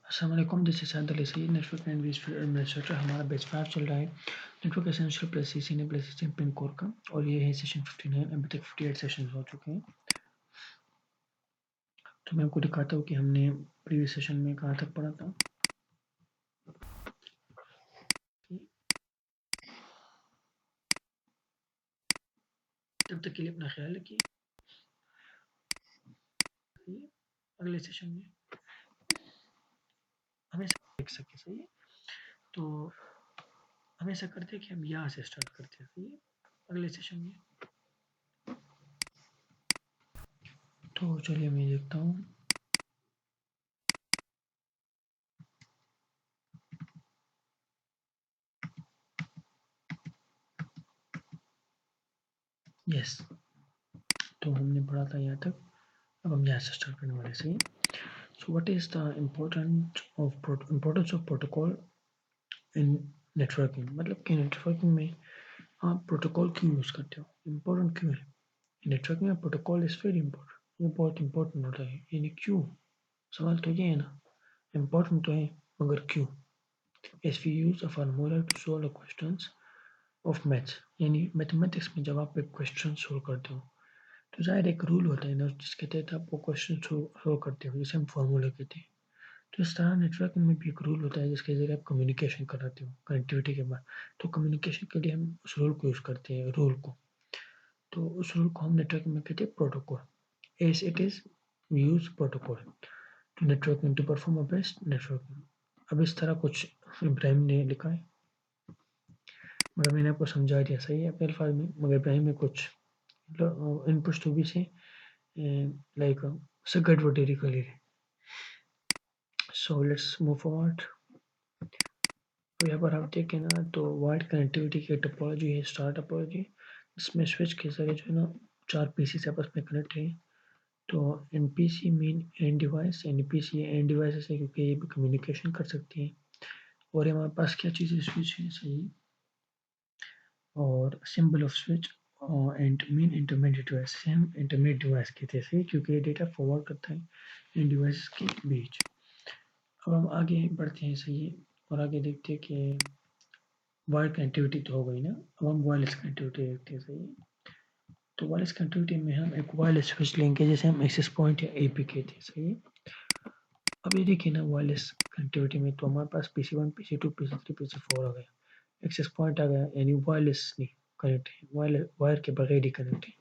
अस्सलाम वालेकुम, this is Syed Ali Saeed, network and administrator. हमारा बैच 5 चल रहा है, network essential plus CCNA plus CCNP core का, और ये है सेशन 59। अभी तक 58 सेशन हो चुके हैं। तो मैं आपको दिखाता हूँ कि हमने प्रीवियस सेशन में कहाँ तक पढ़ा था। तब तक के लिए अपना ख्याल रखिए। अगले सेशन में हमेशा देख सके, सही है। तो हमेशा करते हैं कि हम यहाँ से स्टार्ट करते हैं, सही है, अगले सेशन में। तो चलिए मैं देखता हूँ। यस, तो हमने पढ़ा था यहाँ तक, अब हम यहाँ से स्टार्ट करने वाले, सही। So what is the importance of protocol in networking? मतलब कि नेटवर्किंग में आप प्रोटोकॉल क्यों यूज़ करते हो, इम्पोर्टेंट क्यों है नेटवर्किंग में? प्रोटोकॉल इज़ वेरी इम्पोर्टेंट, ये बहुत इम्पोर्टेंट होता है। यानी क्यों, सवाल तो ये है ना, इम्पोर्टेंट तो है मगर क्यों? As we use a formula to solve the questions of maths, यानी मैथमेटिक्स में जब आप एक क्वेश्चन सोल्व करते हो तो जाहिर एक रूल होता है ना, जिसके तहत आप वो क्वेश्चन सोल्व करते हो, जिसे हम फार्मूला कहते हैं। तो इस तरह नेटवर्किंग में भी एक रूल होता है जिसके ज़रिए आप कम्युनिकेशन कराते हो कनेक्टिविटी के बाद। तो कम्युनिकेशन के लिए हम उस रूल को यूज़ करते हैं, रूल को। तो उस रूल को हम नेटवर्किंग में कहते हैं protocol. As it is we use protocol to networking to perform a best networking. अब इस तरह कुछ इब्राहिम ने लिखा है, मगर मैंने आपको समझा दिया, सही है, अपने अल्फाज में। मगर इब्राहिम में कुछ इनपुट्स तो भी से लाइक सगट वटेरी कर ले। So let's move forward. तो यहाँ पर आप देखें ना, तो वाइड कनेक्टिविटी की टोपोलॉजी है, स्टार टोपोलॉजी। इसमें स्विच के जरिए जो है ना 4 पीसी से आपस में कनेक्ट है। तो NPC mean and device, NPC and device है क्योंकि ये भी कम्युनिकेशन कर सकती है। और हमारे पास क्या चीज़ है, स्विच है, सही। और symbol off switch and mean intermediate device, हम इंटरमीडिएट डिवाइस कहते हैं, सही, क्योंकि डेटा फॉरवर्ड करता है इन डिवाइस के बीच। अब हम आगे बढ़ते हैं, सही। और आगे देखते हैं कि वायर्ड कनेक्टिविटी तो हो गई ना, अब हम वायरलेस कनेक्टिविटी देखते हैं, सही। तो वायरलेस कनेक्टिविटी में हम एक वायरलेस स्विच लेंगे, जैसे हम एक्सेस पॉइंट या एपी कहते हैं, सही। अब ये देखिए ना, वायरलेस कनेक्टिविटी में तो हमारे पास PC1 PC2 PC3 PC4 आ गया, एक्सेस पॉइंट आ गया, यानी वायरलेस नहीं कनेक्ट है, वायर के बगैर ही कनेक्ट है।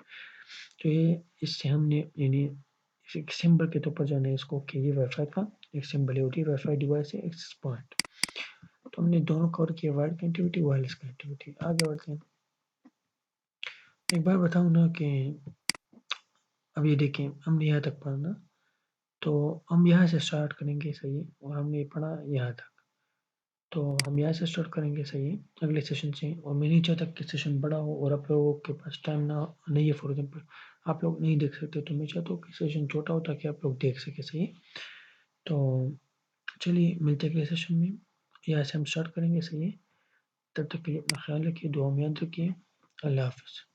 तो ये इससे हमने यानी एक सिंबल के तौर पर जो है इसको कि ये वाईफाई का एक सिंबल है, वाईफाई डिवाइस है, एक्सेस पॉइंट। तो हमने दोनों कवर किया, वायर्ड कनेक्टिविटी, वायरलेस कनेक्टिविटी। आगे बढ़ते हैं। एक बार बताऊँ ना कि अब ये देखें, हमने यहाँ तक पढ़ा ना, तो हम यहाँ से स्टार्ट करेंगे, सही है, और हमने पढ़ा यहाँ तक। तो हम यहाँ से स्टार्ट करेंगे, सही है, अगले सेशन से। और मैं नहीं चाहता कि सेशन बड़ा हो और आप लोगों के पास टाइम ना नहीं है, फॉर एग्जाम्पल आप लोग नहीं देख सकते, तो मैं चाहता हूँ कि सेशन छोटा हो ताकि आप लोग देख सके, सही है। तो चलिए मिलते हैं अगले सेशन में, यहाँ से हम स्टार्ट करेंगे, सही है। तब तक के लिए अपना ख्याल रखिए, दुआ में याद रखिए। अल्लाह हाफिज़।